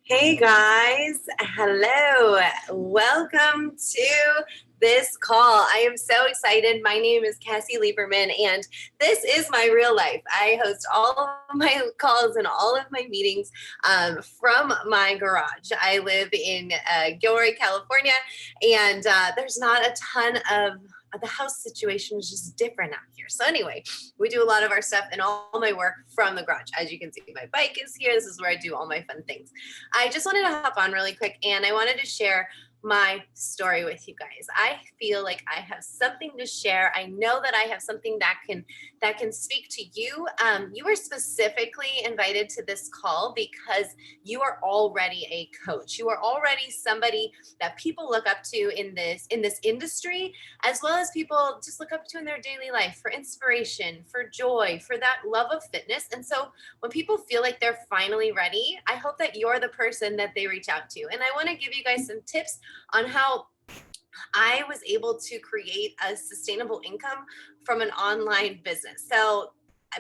Hey guys, hello. Welcome to this call. I am so excited. My name is Cassie Lieberman, and this is my real life. I host all of my calls and all of my meetings from my garage. I live in Gilroy, California, and there's not a ton of the house situation is just different out here. So anyway, we do a lot of our stuff and all my work from the garage. As you can see, my bike is here. This is where I do all my fun things. I just wanted to hop on really quick and I wanted to share my story with you guys. I feel like I have something to share. I know that I have something that can speak to you. You were specifically invited to this call because you are already a coach. You are already somebody that people look up to in this industry, as well as people just look up to in their daily life for inspiration, for joy, for that love of fitness. And so when people feel like they're finally ready, I hope that you're the person that they reach out to. And I want to give you guys some tips on how I was able to create a sustainable income from an online business. So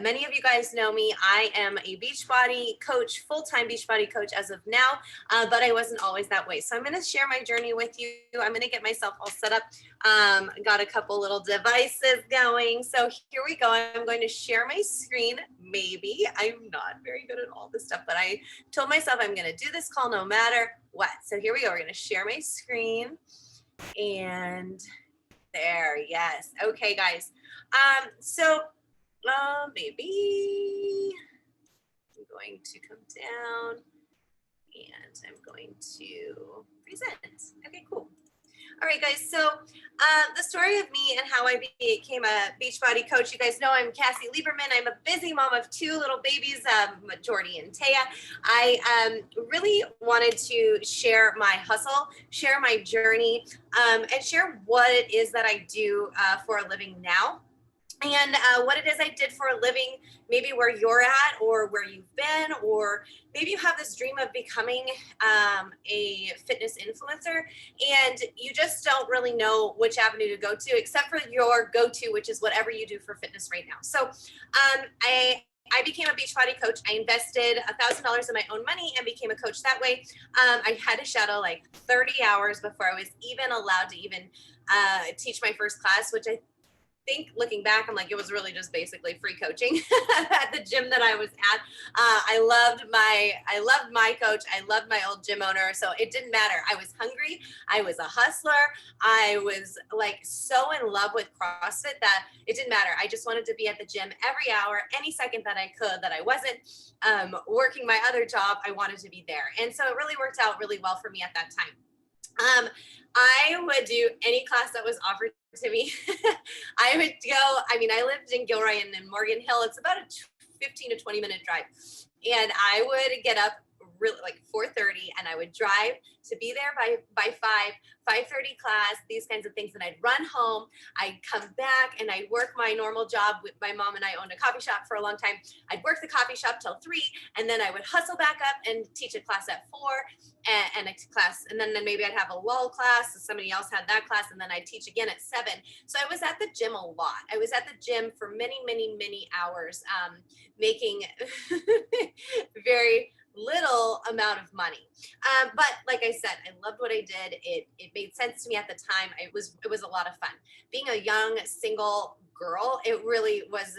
many of you guys know me. I am a Beachbody coach, full-time Beachbody coach as of now, but I wasn't always that way. So I'm going to share my journey with you. I'm going to get myself all set up. Got a couple little devices going. So here we go. I'm going to share my screen. Maybe I'm not very good at all this stuff, but I told myself I'm going to do this call no matter what. So here we go. We're going to share my screen. And there, yes. Okay, guys. Maybe I'm going to come down and I'm going to present. Okay, cool. All right, guys. So the story of me and how I became a Beachbody coach. You guys know I'm Cassie Lieberman. I'm a busy mom of two little babies, Jordy and Taya. I really wanted to share my hustle, share my journey, and share what it is that I do for a living now. And what it is I did for a living, maybe where you're at or where you've been, or maybe you have this dream of becoming a fitness influencer and you just don't really know which avenue to go to, except for your go-to, which is whatever you do for fitness right now. So I became a Beachbody coach. I invested $1,000 of my own money and became a coach that way. I had to shadow like 30 hours before I was even allowed to even teach my first class, which I think looking back, I'm like, it was really just basically free coaching at the gym that I was at. I loved my coach. I loved my old gym owner. So it didn't matter. I was hungry. I was a hustler. I was like so in love with CrossFit that it didn't matter. I just wanted to be at the gym every hour, any second that I could, that I wasn't working my other job. I wanted to be there. And so it really worked out really well for me at that time. I would do any class that was offered to me. I would go, I lived in Gilroy and in Morgan Hill. It's about a 15 to 20 minute drive. And I would get up really like 4:30 and I would drive to be there by 5:30 class, these kinds of things. And I'd run home, I'd come back and I'd work my normal job. With my mom and I owned a coffee shop for a long time. I'd work the coffee shop till 3, and then I would hustle back up and teach a class at 4 and a class. And then maybe I'd have a lull class. So somebody else had that class, and then I'd teach again at 7. So I was at the gym a lot. I was at the gym for many, many, many hours, making very little amount of money. But like I said, I loved what I did. It made sense to me at the time. It was a lot of fun. Being a young single girl, it really was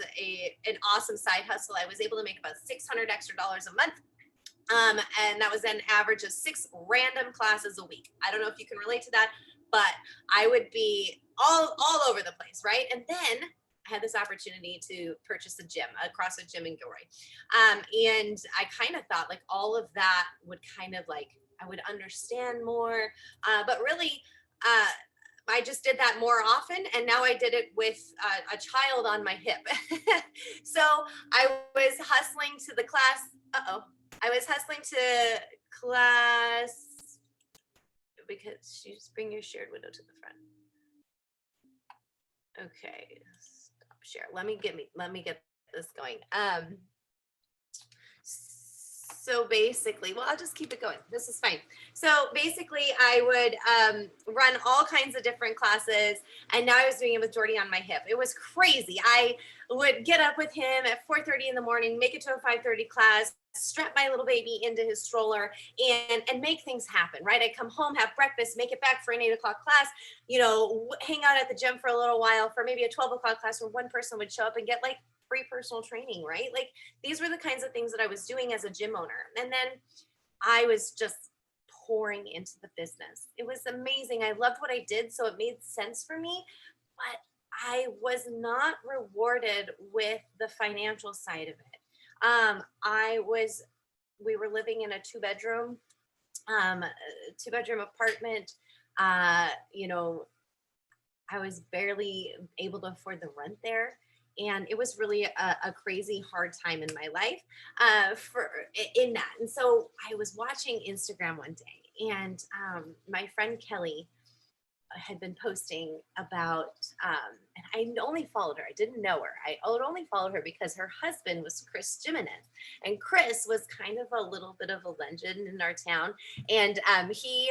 an awesome side hustle. I was able to make about $600 extra a month. And that was an average of 6 random classes a week. I don't know if you can relate to that, but I would be all over the place, right? And then I had this opportunity to purchase a gym, a CrossFit gym in Gilroy. And I kind of thought like all of that would kind of like, I would understand more, but really, I just did that more often. And now I did it with a child on my hip. So I was hustling to the class. I was hustling to class because you just bring your shared window to the front. Okay, stop share. Let me get this going. So basically, well, I'll just keep it going. This is fine. So basically, I would run all kinds of different classes, and now I was doing it with Jordy on my hip. It was crazy. I would get up with him at 4:30 in the morning, make it to a 5:30 class, strap my little baby into his stroller, and make things happen, right? I'd come home, have breakfast, make it back for an 8 o'clock class, hang out at the gym for a little while for maybe a 12 o'clock class where one person would show up and get like free personal training, right? Like these were the kinds of things that I was doing as a gym owner. And then I was just pouring into the business. It was amazing. I loved what I did, so it made sense for me, but I was not rewarded with the financial side of it. We were living in a two-bedroom apartment. I was barely able to afford the rent there. And it was really a crazy hard time in my life in that. And so I was watching Instagram one day, and my friend Kelly had been posting about, and I only followed her. I didn't know her. I only followed her because her husband was Chris Jimenez, and Chris was kind of a little bit of a legend in our town. And he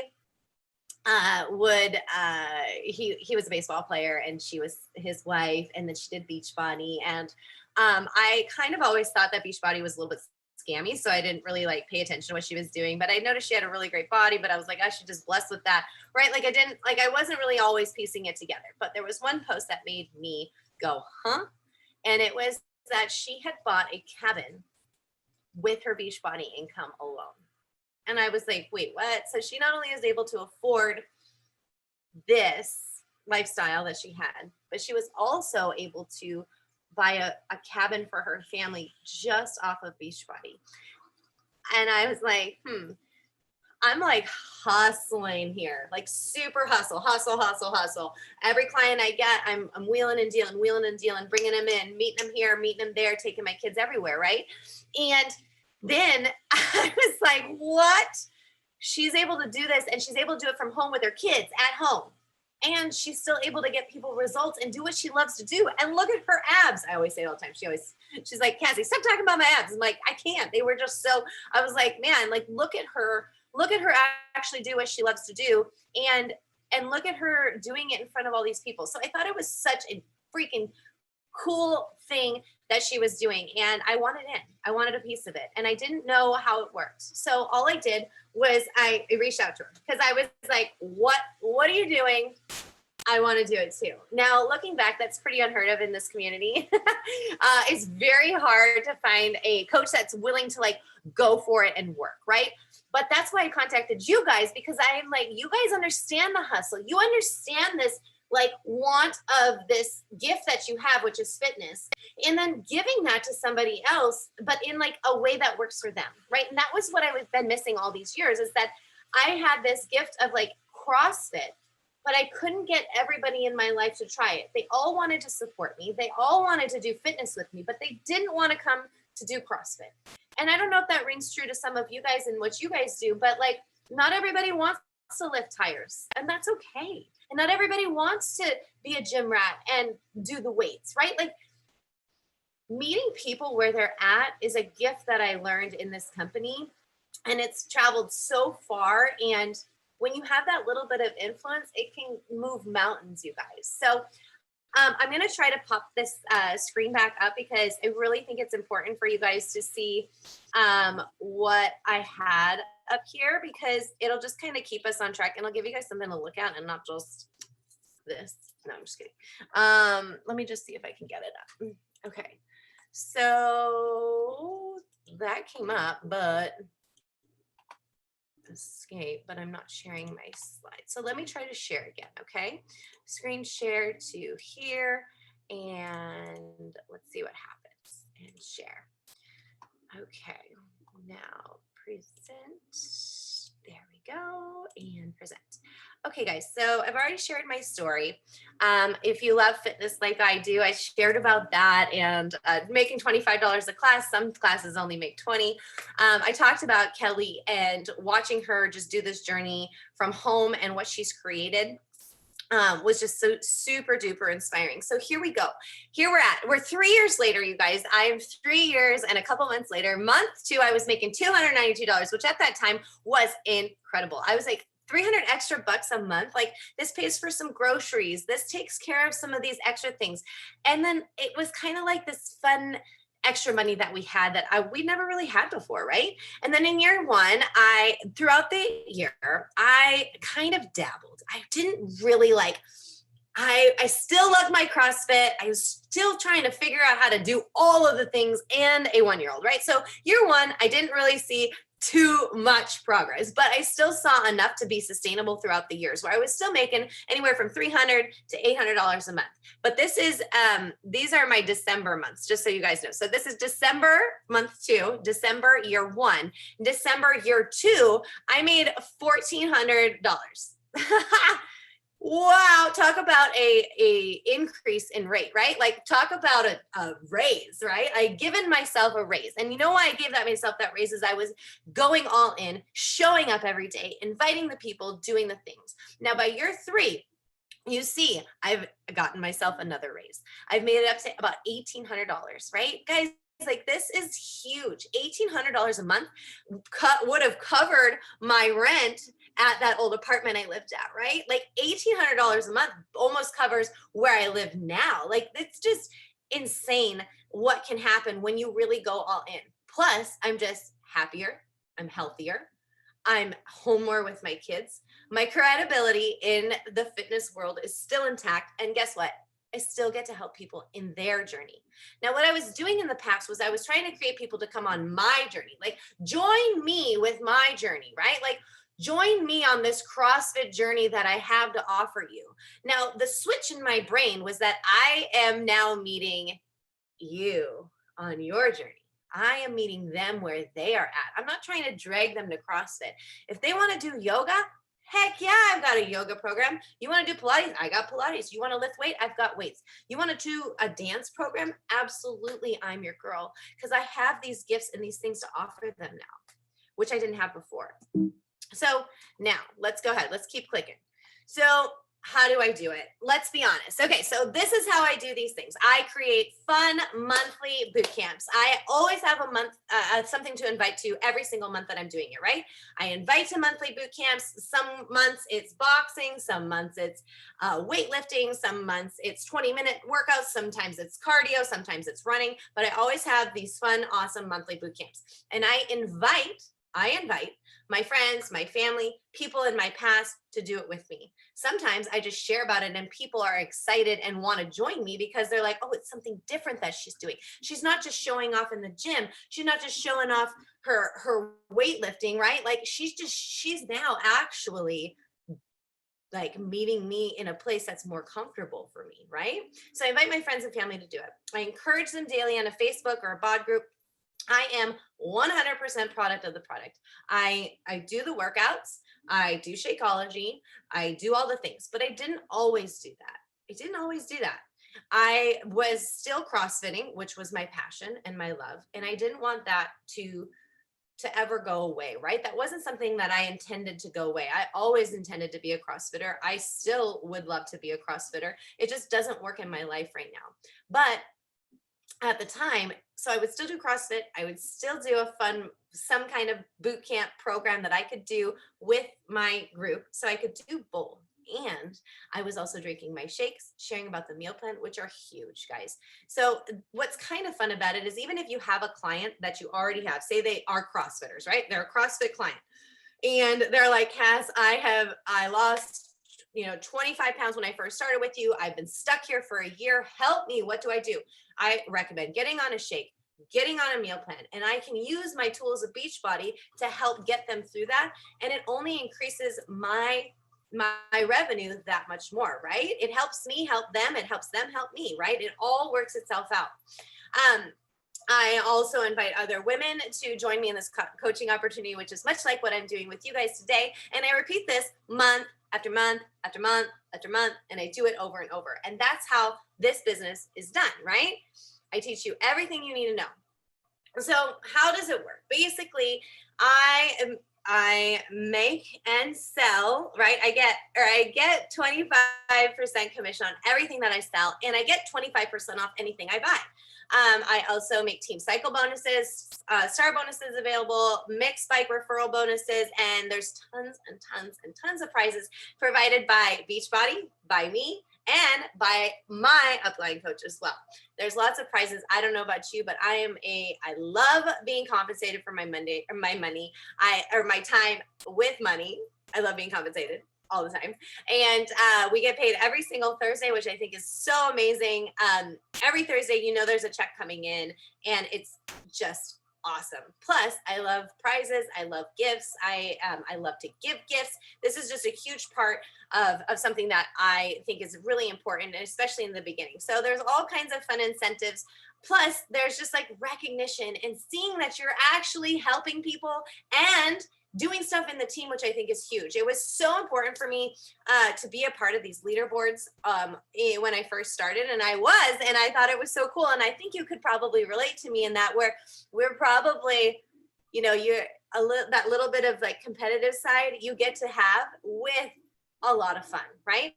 was a baseball player, and she was his wife, and then she did Beachbody. And I kind of always thought that Beachbody was a little bit scammy, so I didn't really like pay attention to what she was doing, but I noticed she had a really great body, but I was like, I should just bless with that, right? Like I wasn't really always piecing it together. But there was one post that made me go, huh? And it was that she had bought a cabin with her Beachbody income alone. And I was like, wait, what? So she not only is able to afford this lifestyle that she had, but she was also able to buy a cabin for her family just off of Beachbody. And I was like, I'm like hustling here, like super hustle. Every client I get, I'm wheeling and dealing, bringing them in, meeting them here, meeting them there, taking my kids everywhere, right? And then I was like, what? She's able to do this, and she's able to do it from home with her kids at home. And she's still able to get people results and do what she loves to do. And look at her abs. I always say it all the time. She's like, Cassie, stop talking about my abs. I'm like, I can't. They were just so, I was like, man, like, look at her actually do what she loves to do. And look at her doing it in front of all these people. So I thought it was such a freaking cool thing that she was doing, and I wanted a piece of it, and I didn't know how it worked. So all I did was I reached out to her because I was like, what are you doing? I want to do it too. Now, looking back, that's pretty unheard of in this community. It's very hard to find a coach that's willing to like go for it and work, right? But that's why I contacted you guys, because I'm like, you guys understand the hustle. You understand this like want of this gift that you have, which is fitness, and then giving that to somebody else, but in like a way that works for them, right? And that was what I've been missing all these years, is that I had this gift of like CrossFit, but I couldn't get everybody in my life to try it. They all wanted to support me. They all wanted to do fitness with me, but they didn't want to come to do CrossFit. And I don't know if that rings true to some of you guys and what you guys do, but like not everybody wants to lift tires, and that's okay. And not everybody wants to be a gym rat and do the weights, right? Like meeting people where they're at is a gift that I learned in this company, and it's traveled so far. And when you have that little bit of influence, it can move mountains, you guys. So I'm going to try to pop this screen back up because I really think it's important for you guys to see what I had up here, because it'll just kind of keep us on track, and I'll give you guys something to look at and not just this. No, I'm just kidding. Let me just see if I can get it up. Okay. So that came up, but escape, but I'm not sharing my slides. So let me try to share again. Okay. Screen share to here, and let's see what happens, and share. Okay. Now present. There we go. And present. Okay, guys. So I've already shared my story. If you love fitness like I do, I shared about that, and making $25 a class. Some classes only make 20. I talked about Kelly and watching her just do this journey from home and what she's created. was just so super duper inspiring. So here we go. Here we're 3 years later, you guys. I'm 3 years and a couple months later. Month 2, I was making $292, which at that time was incredible. I was like, 300 extra bucks a month. Like, this pays for some groceries. This takes care of some of these extra things. And then it was kind of like this fun extra money that we had that we never really had before, right? And then in year 1, throughout the year, I kind of dabbled. I didn't really like, I still loved my CrossFit. I was still trying to figure out how to do all of the things and a 1-year-old, right? So year 1, I didn't really see too much progress, but I still saw enough to be sustainable throughout the years, where I was still making anywhere from $300 to $800 a month. But this is, these are my December months, just so you guys know. So this is December month 2, December year 1, December year 2, I made $1,400. Wow, talk about a increase in rate, right? Like, talk about a raise, right? I given myself a raise. And you know why I gave myself that raise is I was going all in, showing up every day, inviting the people, doing the things. Now by year 3, you see, I've gotten myself another raise. I've made it up to about $1,800, right? Guys, like, this is huge. $1,800 a month would have covered my rent at that old apartment I lived at, right? Like, $1,800 a month almost covers where I live now. Like, it's just insane what can happen when you really go all in. Plus, I'm just happier. I'm healthier. I'm home more with my kids. My credibility in the fitness world is still intact. And guess what? I still get to help people in their journey. Now, what I was doing in the past was I was trying to create people to come on my journey, like, join me with my journey, right? Like, join me on this CrossFit journey that I have to offer you. Now, the switch in my brain was that I am now meeting you on your journey. I am meeting them where they are at. I'm not trying to drag them to CrossFit. If they want to do yoga, heck yeah, I've got a yoga program. You want to do Pilates? I got Pilates. You want to lift weight? I've got weights. You want to do a dance program? Absolutely, I'm your girl, because I have these gifts and these things to offer them now, which I didn't have before. So now let's go ahead. Let's keep clicking. So how do I do it? Let's be honest. Okay, so this is how I do these things. I create fun monthly boot camps. I always have a month, something to invite to every single month that I'm doing it, right? I invite to monthly boot camps. Some months it's boxing, some months it's weightlifting, some months it's 20-minute workouts, sometimes it's cardio, sometimes it's running, but I always have these fun, awesome monthly boot camps. And I invite my friends, my family, people in my past to do it with me. Sometimes I just share about it and people are excited and want to join me because they're like, oh, it's something different that she's doing. She's not just showing off in the gym. She's not just showing off her weightlifting, right? Like, she's now actually like meeting me in a place that's more comfortable for me, right? So I invite my friends and family to do it. I encourage them daily on a Facebook or a bod group. I am 100% product of the product. I do the workouts, I do Shakeology, I do all the things, but I didn't always do that. I was still CrossFitting, which was my passion and my love, and I didn't want that to ever go away, right? That wasn't something that I intended to go away. I always intended to be a CrossFitter. I still would love to be a CrossFitter. It just doesn't work in my life right now. But at the time, so I would still do CrossFit. I would still do some kind of boot camp program that I could do with my group. So I could do both. And I was also drinking my shakes, sharing about the meal plan, which are huge, guys. So what's kind of fun about it is, even if you have a client that you already have, say they are CrossFitters, right? They're a CrossFit client. And they're like, Cass, I lost 25 pounds when I first started with you. I've been stuck here for a year. Help me. What do I do? I recommend getting on a shake, getting on a meal plan, and I can use my tools of Beachbody to help get them through that. And it only increases my revenue that much more, right? It helps me help them. It helps them help me, right? It all works itself out. I also invite other women to join me in this coaching opportunity, which is much like what I'm doing with you guys today. And I repeat this month after month after month after month, and I do it over and over. And that's how this business is done, right? I teach you everything you need to know. So how does it work? Basically, I am I make and sell, right? I get 25% commission on everything that I sell, and I get 25% off anything I buy. I also make team cycle bonuses, star bonuses available, mixed bike referral bonuses, and there's tons and tons and tons of prizes provided by Beachbody, by me, and by my upline coach as well. There's lots of prizes. I don't know about you, but I love being compensated for my money, or my time with money. I love being compensated all the time. And we get paid every single Thursday, which I think is so amazing. Every Thursday, there's a check coming in, and it's just awesome. Plus, I love prizes. I love gifts. I love to give gifts. This is just a huge part of something that I think is really important, especially in the beginning. So there's all kinds of fun incentives. Plus, there's just like recognition and seeing that you're actually helping people and doing stuff in the team, which I think is huge. It was so important for me to be a part of these leaderboards when I first started, and I thought it was so cool. And I think you could probably relate to me in that we're probably, you're that little bit of like competitive side you get to have with a lot of fun, right?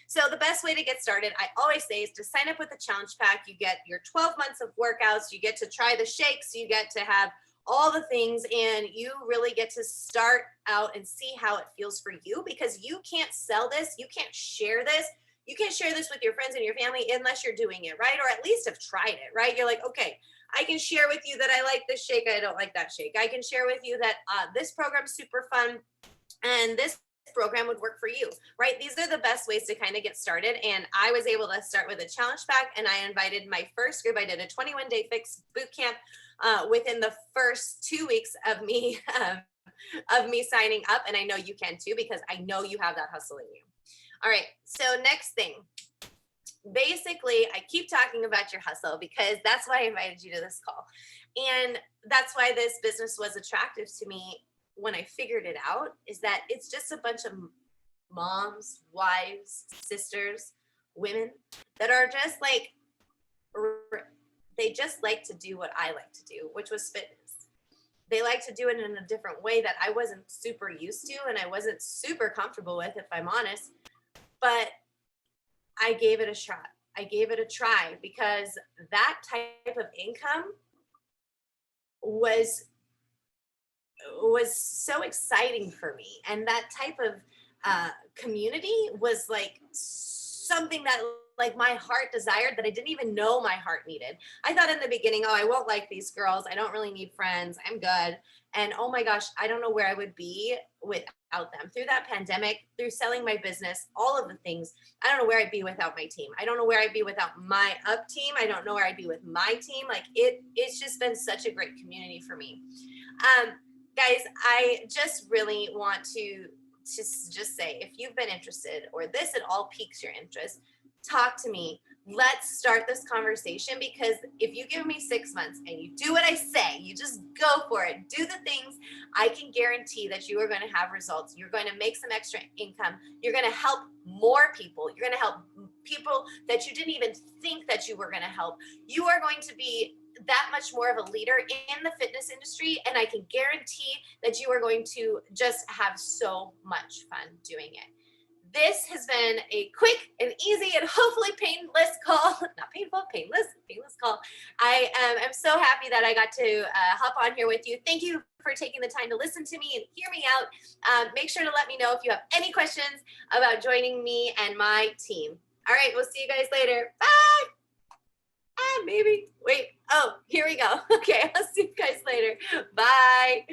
So the best way to get started, I always say, is to sign up with the challenge pack. You get your 12 months of workouts, you get to try the shakes, you get to have all the things, and you really get to start out and see how it feels for you, because you can't sell this, you can't share this with your friends and your family unless you're doing it, right? Or at least have tried it, right? You're like, okay, I can share with you that I like this shake, I don't like that shake. I can share with you that this program's super fun and this program would work for you, right? These are the best ways to kind of get started. And I was able to start with a challenge pack, and I invited my first group. I did a 21-day fixed boot camp within the first 2 weeks of me signing up. And I know you can too, because I know you have that hustle in you. All right. So next thing, basically, I keep talking about your hustle because that's why I invited you to this call. And that's why this business was attractive to me when I figured it out, is that it's just a bunch of moms, wives, sisters, women that are just like, they just like to do what I like to do, which was fitness. They like to do it in a different way that I wasn't super used to, and I wasn't super comfortable with, if I'm honest, but I gave it a shot. I gave it a try because that type of income was so exciting for me. And that type of community was like something that like my heart desired that I didn't even know my heart needed. I thought in the beginning, oh, I won't like these girls. I don't really need friends. I'm good. And oh my gosh, I don't know where I would be without them. Through that pandemic, through selling my business, all of the things, I don't know where I'd be without my team. I don't know where I'd be without my up team. I don't know where I'd be with my team. Like it's just been such a great community for me. Guys, I just really want to just say, if you've been interested or this at all piques your interest, talk to me. Let's start this conversation, because if you give me 6 months and you do what I say, you just go for it, do the things, I can guarantee that you are going to have results. You're going to make some extra income. You're going to help more people. You're going to help people that you didn't even think that you were going to help. You are going to be that much more of a leader in the fitness industry, and I can guarantee that you are going to just have so much fun doing it. This has been a quick and easy and hopefully painless call. Not painful, painless call. I am so happy that I got to hop on here with you. Thank you for taking the time to listen to me and hear me out. Make sure to let me know if you have any questions about joining me and my team. All right, we'll see you guys later. Bye. Maybe. Wait. Oh, here we go. Okay, I'll see you guys later. Bye.